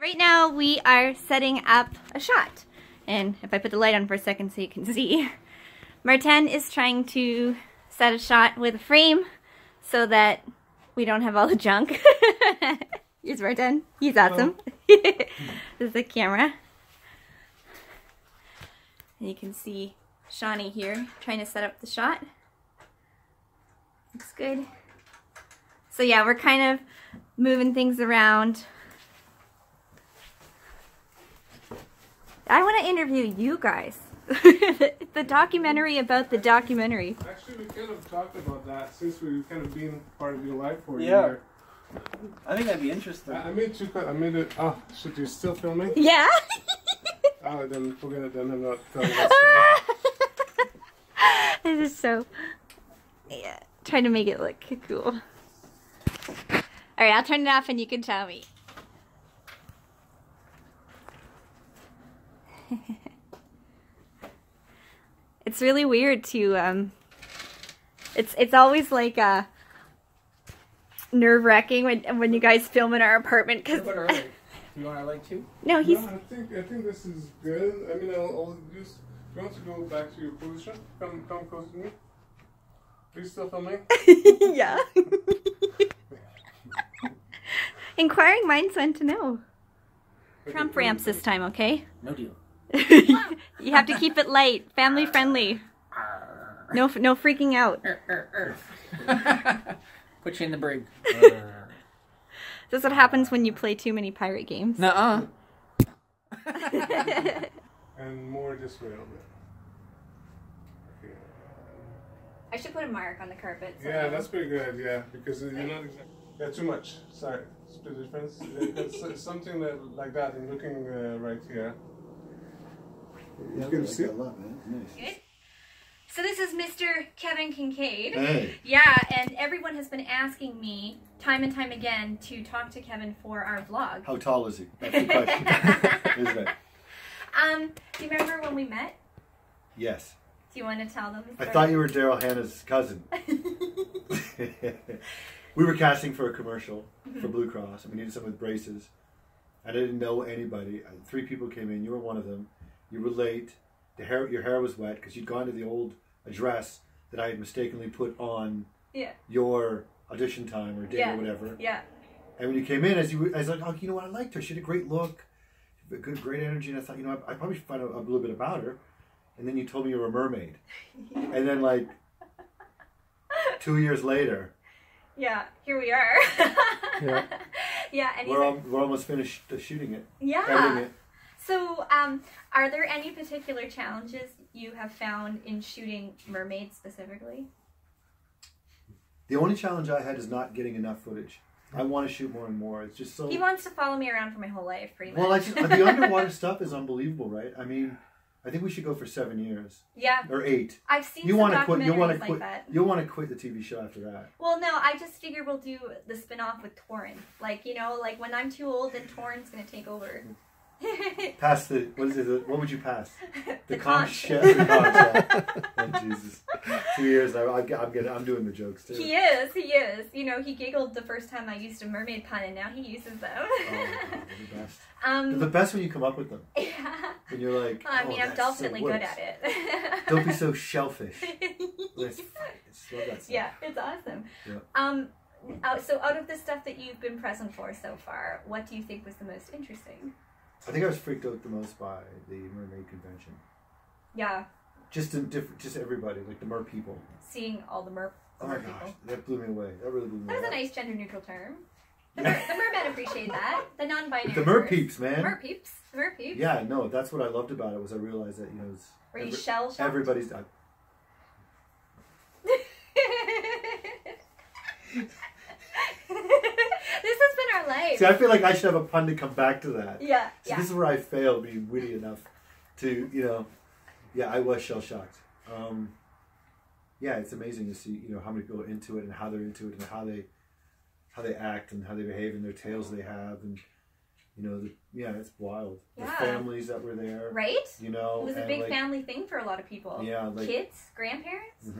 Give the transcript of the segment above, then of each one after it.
Right now we are setting up a shot. And if I put the light on for a second so you can see, Martin is trying to set a shot with a frame so that we don't have all the junk. Here's Martin. He's awesome. This is the camera. And you can see Shawnee here trying to set up the shot. Looks good. So yeah, we're kind of moving things around. I want to interview you guys. The documentary about the documentary. Actually, we could have talked about that since we've kind of been part of your life for a Yeah. year. I think that'd be interesting. I made it. Oh, should you still filming? Yeah. Oh, then forget it. Then I'm not telling that story. This is so. Yeah, trying to make it look cool. All right, I'll turn it off and you can tell me. It's really weird to it's always like nerve-wracking when you guys film in our apartment because You want our light too? no, he's No, I think this is good. I mean, I'll just. Do you want to go back to your position? Come close to me. Are you still filming? yeah. Inquiring minds want to know. Trump ramps this time, okay? No deal. You have to keep it light, family friendly. No freaking out. Put you in the brig. This is what happens when you play too many pirate games. Nuh-uh. And more this way a little bit. Okay. I should put a mark on the carpet. So Yeah, that's pretty good. Yeah, because you're not exactly. Yeah, too much. Sorry, split difference. It's something like that. I'm looking right here. You can see. Good. So this is Mr. Kevin Kincaid. Hey. Yeah, and everyone has been asking me time and time again to talk to Kevin for our vlog. How tall is he? That's the question. Isn't it? Do you remember when we met? Yes. Do you want to tell them? I thought you were Daryl Hannah's cousin. We were casting for a commercial for Blue Cross, and we needed someone with braces. I didn't know anybody. 3 people came in. You were one of them. You were late. Your hair was wet because you'd gone to the old address that I had mistakenly put on your audition time or date or whatever. Yeah. And when you came in, I was like, oh, you know what? I liked her. She had a great look, great energy. And I thought, you know, I probably should find out a little bit about her. And then you told me you were a mermaid. And then, like, 2 years later. Yeah, here we are. Yeah. Yeah, and we're almost finished shooting it. Yeah. Editing it. So, are there any particular challenges you have found in shooting Mermaid specifically? The only challenge I had is not getting enough footage. I want to shoot more and more. It's just so... He wants to follow me around for my whole life, pretty much. Well, the underwater stuff is unbelievable, right? I mean, I think we should go for 7 years. Yeah. Or 8. I've seen some documentaries like that. You'll want to quit the TV show after that. Well, no, I just figure we'll do the spin-off with Torrin. Like, you know, like when I'm too old, then Torrin's going to take over. Pass the, what would you pass? The conch. Yeah, the conch, yeah. Oh, Jesus. 2 years, I'm doing the jokes too. He is. You know, he giggled the first time I used a mermaid pun, and now he uses them. Oh, they're the best. They're the best when you come up with them. Yeah. When you're like, I mean, I'm definitely so good at it. Don't be so shellfish. Love that stuff. Yeah, it's awesome. Yeah. So out of the stuff that you've been present for so far, what do you think was the most interesting? I think I was freaked out the most by the Mermaid convention. Yeah. Just everybody, like the mer people. Seeing all the mer Oh my people. gosh, that blew me away. That really blew me away. That was a nice gender neutral term. The mermen appreciate that. The non-binary. The mer peeps, man. The mer peeps. The mer peeps. Yeah, no, that's what I loved about it was I realized that, you know, it's Were you shell-shocked? Everybody's This has been our life. See, I feel like I should have a pun to come back to that. Yeah. So this is where I failed being witty enough to, you know, yeah, I was shell-shocked. Yeah, it's amazing to see, you know, how many people are into it and how they're into it and how they act and how they behave and their tales they have and, you know, yeah, it's wild. Yeah. The families that were there. Right? You know. It was a big family thing for a lot of people. Yeah. Like, kids, grandparents.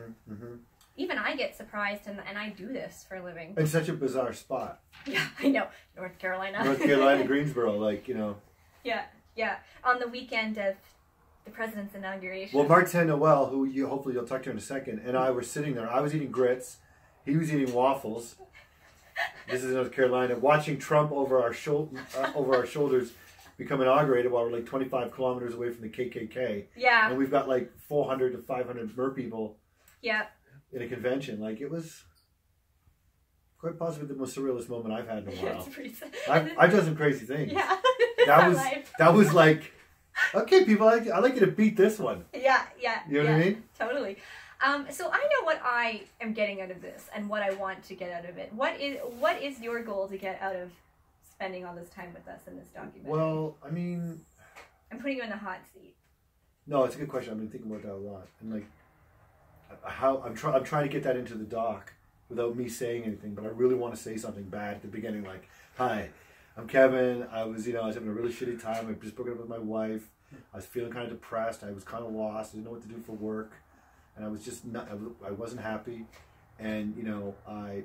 even I get surprised, and I do this for a living. It's such a bizarre spot. Yeah, I know. North Carolina. North Carolina, Greensboro, like, you know. Yeah, yeah. On the weekend of the president's inauguration. Well, Martin Noel, who hopefully you'll talk to in a second, and I were sitting there. I was eating grits. He was eating waffles. This is North Carolina. Watching Trump over our shoulders become inaugurated while we're like 25 kilometers away from the KKK. Yeah. And we've got like 400 to 500 mer people. Yeah. In a convention. Like, it was quite possibly the most surrealist moment I've had in a while. It's pretty sad. I've done some crazy things. Yeah. That was like, okay, people, I'd like you to beat this one. Yeah, yeah. You know what I mean? Totally. So I know what I am getting out of this and what I want to get out of it. What is your goal to get out of spending all this time with us in this documentary? Well, I mean, I'm putting you in the hot seat. No, it's a good question. I've been thinking about that a lot, and like, how I'm trying to get that into the doc without me saying anything. But I really want to say something bad at the beginning, like, "Hi, I'm Kevin. I was having a really shitty time. I just broke up with my wife. I was feeling kind of depressed. I was kind of lost. I didn't know what to do for work, and I was just not. I wasn't happy, and I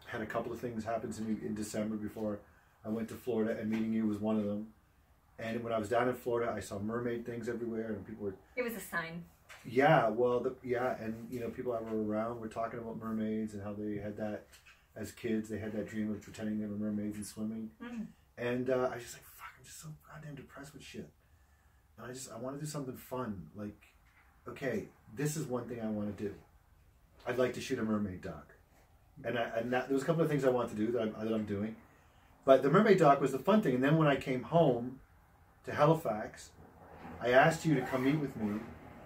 had a couple of things happen to me in December before I went to Florida, and meeting you was one of them. And when I was down in Florida, I saw mermaid things everywhere, and people were. It was a sign. Yeah, well, and people that were around were talking about mermaids and how they had that as kids. They had that dream of pretending they were mermaids and swimming. Mm. And I was just like, fuck, I'm just so goddamn depressed with shit. And I want to do something fun. Like, okay, this is one thing I want to do. I'd like to shoot a mermaid doc. And there was a couple of things I want to do that I'm doing. But the mermaid doc was the fun thing. And then when I came home to Halifax, I asked you to come meet with me.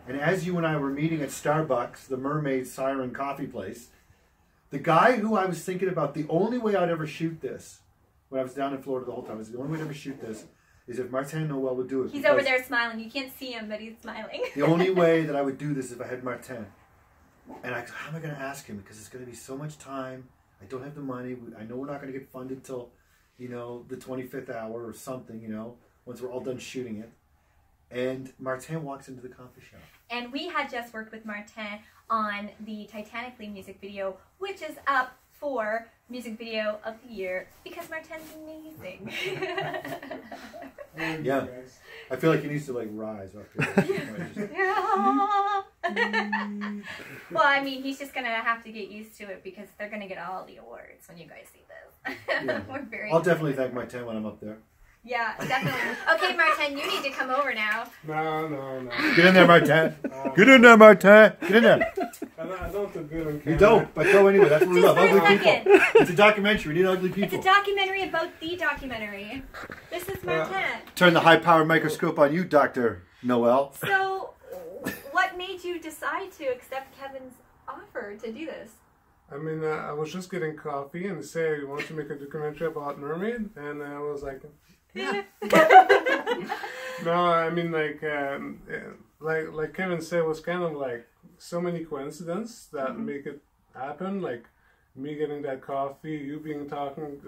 And as you and I were meeting at Starbucks, the Mermaid Siren coffee place, the guy who I was thinking about, the only way I'd ever shoot this, when I was down in Florida the whole time, was the only way I'd ever shoot this is if Martin Noel would do it. He's over there smiling. You can't see him, but he's smiling. The only way that I would do this is if I had Martin. And how am I going to ask him? Because it's going to be so much time. I don't have the money. I know we're not going to get funded till, the 25th hour or something, once we're all done shooting it. And Martin walks into the coffee shop. And we had just worked with Martin on the Titanically music video, which is up for Music Video of the Year because Martin's amazing. Yeah. I feel like he needs to rise up here. Well, I mean, he's just going to have to get used to it because they're going to get all the awards when you guys see this. Yeah. We're I'll definitely thank Martin when I'm up there. Yeah, definitely. Okay, Martin, you need to come over now. No. Get in there, Martin. Get in there, Martin. Get in there. I don't look good on camera. You don't, but go anyway. That's what we love. Ugly people. It's a documentary. We need ugly people. It's a documentary about the documentary. This is Martin. Turn the high-powered microscope on you, Dr. Noel. So, what made you decide to accept Kevin's offer to do this? I mean, I was just getting coffee and they say, you want to make a documentary about Mermaid? And I was like, yeah. No, I mean, like Kevin said, it was kind of like so many coincidences that make it happen. Like me getting that coffee, you talking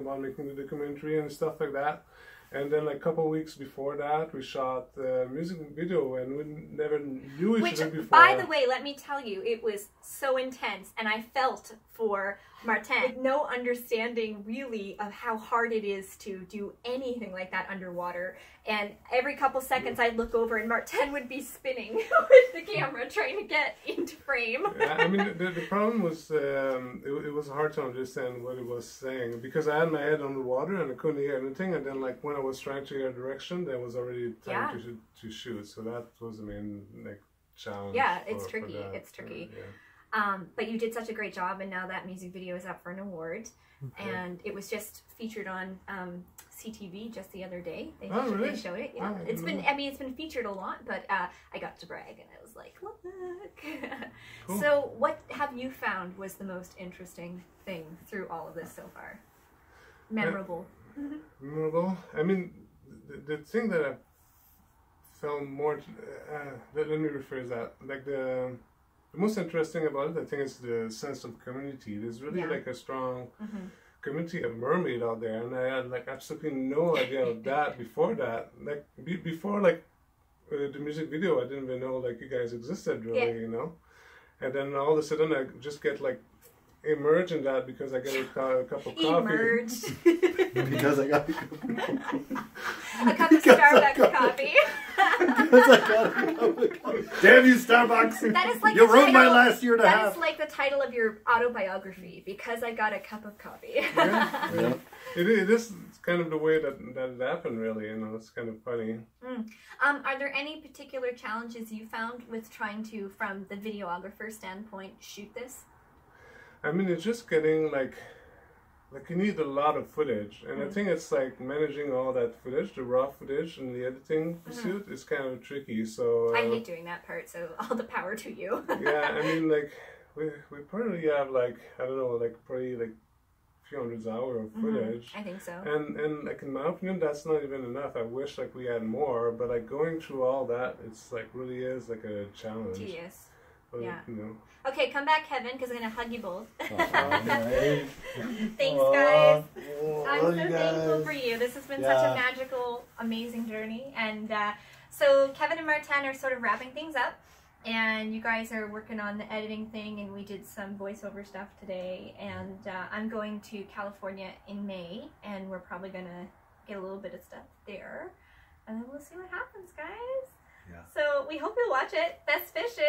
about making the documentary and stuff like that. And then, like, a couple of weeks before that, we shot the music video, and we never knew each other before. By the way, let me tell you, it was so intense, and I felt for Martin with no understanding, really, of how hard it is to do anything like that underwater. And every couple seconds, I'd look over, and Martin would be spinning with the camera, trying to get into frame. Yeah, I mean, the problem was, it was hard to understand what he was saying, because I had my head on the water, and I couldn't hear anything, and then, like, when I was trying to hear direction, there was already time to shoot, so that was the main, like, challenge. Yeah, it's tricky, it's tricky. But you did such a great job, and now that music video is up for an award, and it was just featured on CTV just the other day. They showed it. Yeah, it's been featured a lot, but I got to brag, and I was like, look. Cool. So, what have you found was the most interesting thing through all of this so far? Memorable. Memorable. I mean, the thing that I found more. Let me rephrase that. Like the most interesting about it, I think, is the sense of community. There's really like a strong community of mermaid out there, and I had like absolutely no idea of that before that. Like before, like the music video, I didn't even know like you guys existed really, and then all of a sudden I just get like immersed in that because I get a cup of coffee. Emerged. Because I got A cup of Starbucks coffee. Damn you, Starbucks! That is like You the ruined my title- last year and a That half. is like the title of your autobiography, because I got a cup of coffee. Yeah. It is kind of the way that it happened, really. You know, it's kind of funny. Are there any particular challenges you found with trying to, from the videographer standpoint, shoot this? I mean, it's just getting like you need a lot of footage, and I think it's like managing all that footage, the raw footage, and the editing pursuit is kind of tricky. So I hate doing that part, so all the power to you. yeah, I mean, like we probably have like I don't know, like probably like a few hundred hours of footage. I think so. And like in my opinion, that's not even enough. I wish like we had more, but like going through all that, it's like really is like a challenge. Tedious. But, Yeah. you know. Okay, come back, Kevin, because I'm gonna hug you both. Thanks, Thanks, guys. Oh, I'm so thankful for you. This has been such a magical, amazing journey. And so Kevin and Martin are sort of wrapping things up. And you guys are working on the editing thing, and we did some voiceover stuff today. And I'm going to California in May, and we're probably going to get a little bit of stuff there. And then we'll see what happens, guys. Yeah. So we hope you'll watch it. Best fishes.